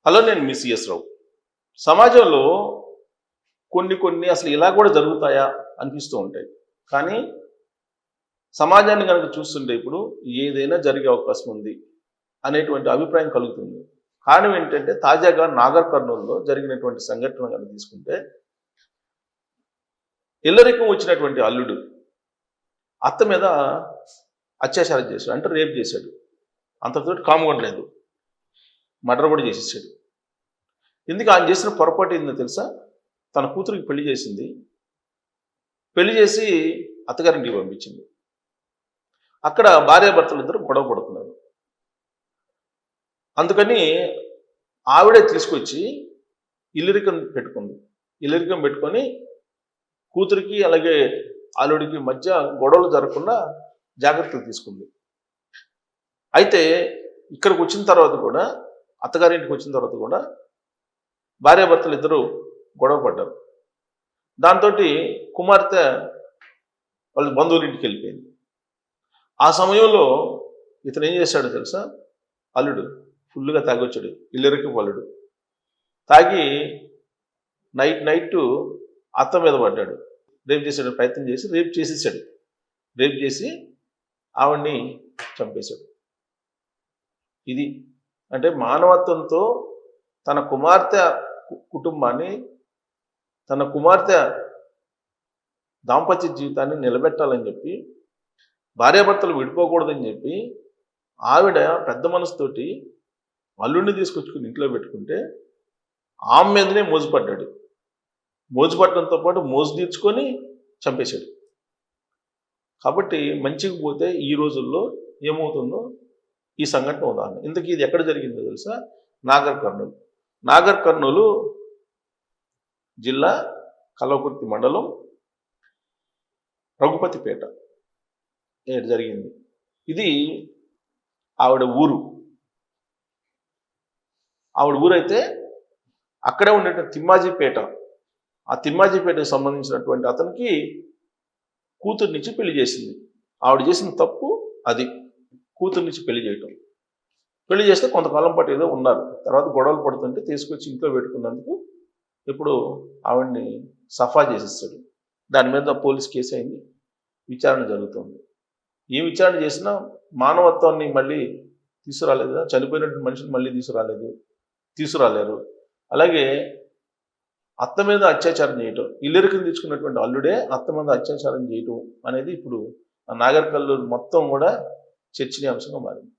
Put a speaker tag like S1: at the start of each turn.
S1: Hello, నేను మీ CS రావు. సమాజంలో కొన్ని అసలు ఇలా కూడా జరుగుతాయా అనిపిస్తూ ఉంటాయి. కానీ సమాజాన్ని కనుక చూస్తుంటే ఇప్పుడు ఏదైనా జరిగే అవకాశం ఉంది అనేటువంటి అభిప్రాయం కలుగుతుంది. కారణం ఏంటంటే తాజాగా నాగర్ కర్నూలులో జరిగినటువంటి సంఘటన కనుక తీసుకుంటే, ఇల్లరికం వచ్చినటువంటి అల్లుడు అత్త మీద అత్యాచారం చేశాడు, అంటే రేప్ చేశాడు. అంతతో కాముగా లేదు, మర్డర్ కూడా చేసేసాడు. ఎందుకు ఆయన చేసిన పొరపాటు ఏందో తెలుసా? తన కూతురికి పెళ్లి చేసింది, పెళ్లి చేసి అత్తగారింటికి పంపించింది. అక్కడ భార్యాభర్తలు ఇద్దరు గొడవ పడుతున్నారు. అందుకని ఆవిడే తీసుకొచ్చి ఇల్లరికం పెట్టుకుంది. ఇల్లరికం పెట్టుకొని కూతురికి అలాగే అల్లుడికి మధ్య గొడవలు జరగకుండా జాగ్రత్తలు తీసుకుంది. అయితే ఇక్కడికి వచ్చిన తర్వాత కూడా, అత్తగారింటికి వచ్చిన తర్వాత కూడా భార్యాభర్తలు ఇద్దరు గొడవ పడ్డారు. దాంతో కుమార్తె వాళ్ళ బంధువుల ఇంటికి వెళ్ళిపోయింది. ఆ సమయంలో ఇతను ఏం చేశాడో తెలుసా? అల్లుడు ఫుల్గా తాగొచ్చాడు, ఇల్లరికపు అల్లుడు. తాగి నైట్ అత్త మీద పడ్డాడు. రేప్ చేసాడు, ప్రయత్నం చేసి రేప్ చేసేసాడు. రేప్ చేసి ఆవిడ్ని చంపేశాడు. ఇది అంటే మానవత్వంతో తన కుమార్తె కుటుంబాన్ని, తన కుమార్తె దాంపత్య జీవితాన్ని నిలబెట్టాలని చెప్పి, భార్యాభర్తలు విడిపోకూడదని చెప్పి ఆవిడ పెద్ద మనసుతోటి అల్లుడిని తీసుకొచ్చుకుని ఇంట్లో పెట్టుకుంటే ఆమె మీదనే మోజుపడ్డాడు. మోజుపడటంతో పాటు మోజు తీర్చుకొని చంపేశాడు. కాబట్టి మంచిగా పోతే ఈ రోజుల్లో ఏమవుతుందో ఈ సంఘటన ఉదాహరణ. ఇంతకీ ఇది ఎక్కడ జరిగిందో తెలుసా? నాగర్ కర్నూలు. నాగర్ కర్నూలు జిల్లా, కల్వకుర్తి మండలం, రఘుపతిపేట జరిగింది. ఇది ఆవిడ ఊరు. ఆవిడ ఊరైతే అక్కడే ఉండేటువంటి తిమ్మాజీపేట, ఆ తిమ్మాజీపేటకు సంబంధించినటువంటి అతనికి కూతుర్నిచ్చి పెళ్లి చేసింది. ఆవిడ చేసిన తప్పు అది, కూతుర్నిచ్చి పెళ్లి చేయటం. పెళ్లి చేస్తే కొంతకాలం పాటు ఏదో ఉన్నారు. తర్వాత గొడవలు పడుతుంటే తీసుకొచ్చి ఇంట్లో పెట్టుకున్నందుకు ఇప్పుడు ఆవిడ్ని సఫా చేసేస్తాడు. దాని మీద పోలీస్ కేసు అయింది, విచారణ జరుగుతుంది. ఏ విచారణ చేసినా మానవత్వాన్ని మళ్ళీ తీసుకురాలేదు కదా, చనిపోయినటువంటి మనిషిని మళ్ళీ తీసుకురాలేరు. అలాగే అత్త మీద అత్యాచారం చేయటం, ఇల్లరికం తీసుకున్నటువంటి అల్లుడే అత్త మీద అత్యాచారం చేయటం అనేది ఇప్పుడు నాగర్ కర్నూలు మొత్తం కూడా చర్చనీయాంశంగా మారింది.